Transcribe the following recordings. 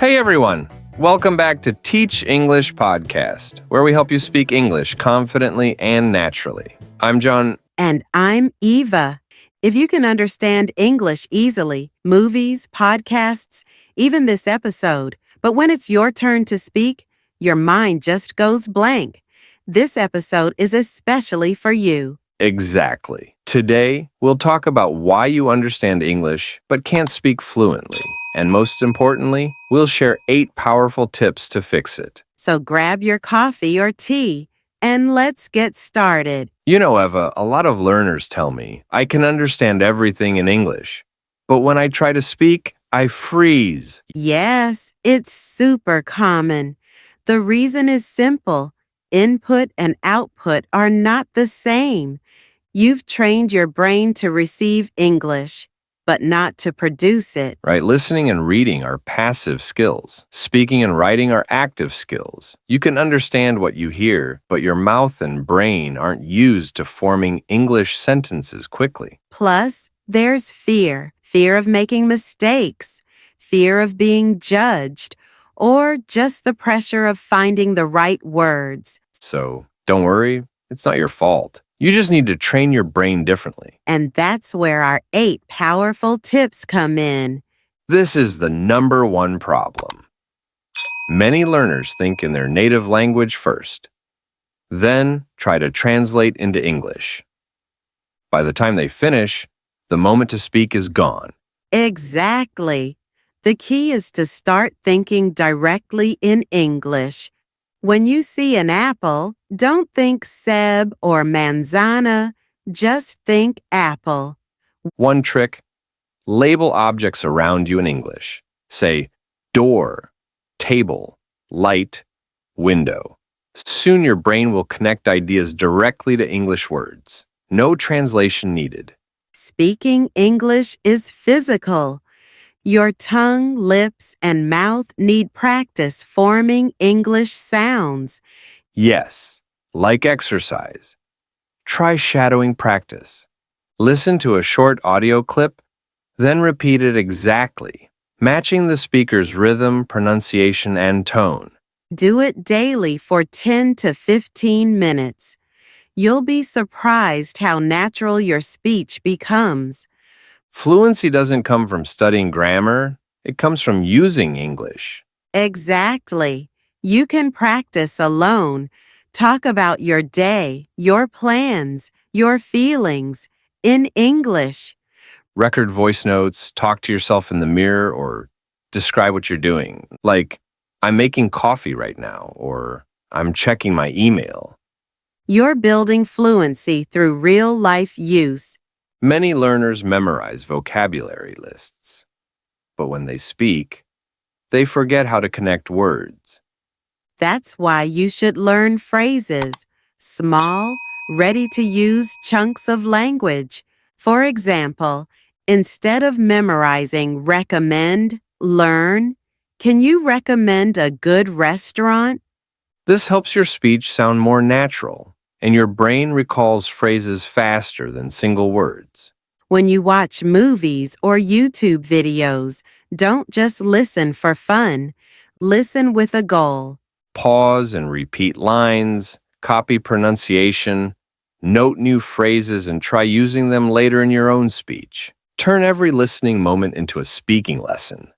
Hey everyone! Welcome back to Teach English Podcast, where we help you speak English confidently and naturally. I'm John. And I'm Eva. If you can understand English easily, movies, podcasts, even this episode, but when it's your turn to speak, your mind just goes blank. This episode is especially for you. Exactly. Today, we'll talk about why you understand English but can't speak fluently. And most importantly, we'll share 8 powerful tips to fix it. So grab your coffee or tea and let's get started. You know, Eva, a lot of learners tell me I can understand everything in English, but when I try to speak, I freeze. Yes, it's super common. The reason is simple. Input and output are not the same. You've trained your brain to receive English, but not to produce it. Right? Listening and reading are passive skills. Speaking and writing are active skills. You can understand what you hear, but your mouth and brain aren't used to forming English sentences quickly. Plus, there's fear of making mistakes, fear of being judged, or just the pressure of finding the right words. So don't worry, it's not your fault. You just need to train your brain differently. And that's where our 8 powerful tips come in. This is the number one problem. Many learners think in their native language first, then try to translate into English. By the time they finish, the moment to speak is gone. Exactly. The key is to start thinking directly in English. When you see an apple, don't think Seb or manzana, just think apple. One trick, label objects around you in English. Say door, table, light, window. Soon your brain will connect ideas directly to English words. No translation needed. Speaking English is physical. Your tongue, lips, and mouth need practice forming English sounds. Yes, like exercise. Try shadowing practice. Listen to a short audio clip, then repeat it exactly, matching the speaker's rhythm, pronunciation, and tone. Do it daily for 10 to 15 minutes. You'll be surprised how natural your speech becomes. Fluency doesn't come from studying grammar, it comes from using English. Exactly. You can practice alone. Talk about your day, your plans, your feelings in English. Record voice notes, talk to yourself in the mirror, or describe what you're doing. Like, I'm making coffee right now, or I'm checking my email. You're building fluency through real-life use. Many learners memorize vocabulary lists, but when they speak, they forget how to connect words. That's why you should learn phrases, small, ready-to-use chunks of language. For example, instead of memorizing recommend, learn, can you recommend a good restaurant? This helps your speech sound more natural, and your brain recalls phrases faster than single words. When you watch movies or YouTube videos, don't just listen for fun. Listen with a goal. Pause and repeat lines, copy pronunciation, note new phrases, and try using them later in your own speech. Turn every listening moment into a speaking lesson.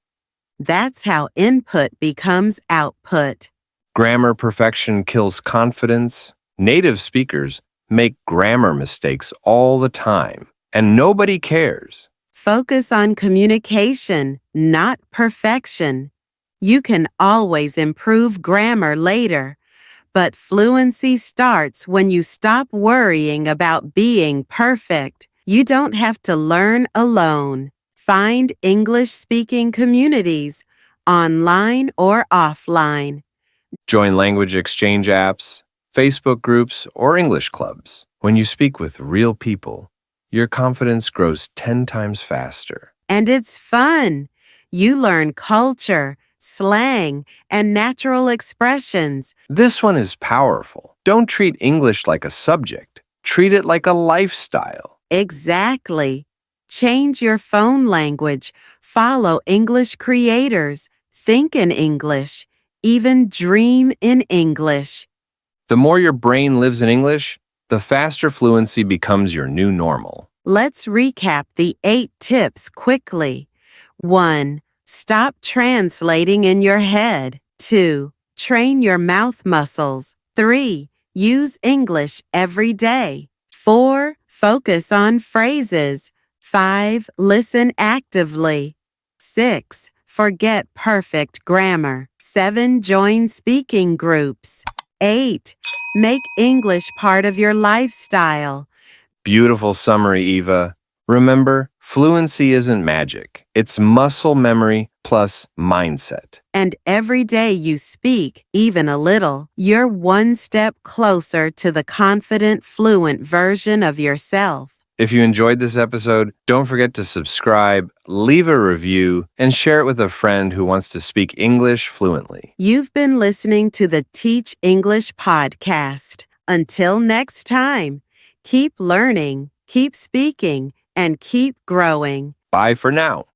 That's how input becomes output. Grammar perfection kills confidence. Native speakers make grammar mistakes all the time, and nobody cares. Focus on communication, not perfection. You can always improve grammar later, but fluency starts when you stop worrying about being perfect. You don't have to learn alone. Find English-speaking communities, online or offline. Join language exchange apps, Facebook groups, or English clubs. When you speak with real people, your confidence grows 10 times faster. And it's fun. You learn culture, slang, and natural expressions. This one is powerful. Don't treat English like a subject. Treat it like a lifestyle. Exactly. Change your phone language. Follow English creators. think in English, even dream in English. The more your brain lives in English, the faster fluency becomes your new normal. Let's recap the 8 tips quickly. 1. Stop translating in your head. 2. Train your mouth muscles. 3. Use English every day. 4. Focus on phrases. 5. Listen actively. 6. Forget perfect grammar. 7. Join speaking groups. 8. Make English part of your lifestyle. Beautiful summary, Eva. Remember, fluency isn't magic. It's muscle memory plus mindset. And every day you speak, even a little, you're one step closer to the confident, fluent version of yourself. If you enjoyed this episode, don't forget to subscribe, leave a review, and share it with a friend who wants to speak English fluently. You've been listening to the Teach English podcast. Until next time, keep learning, keep speaking, and keep growing. Bye for now.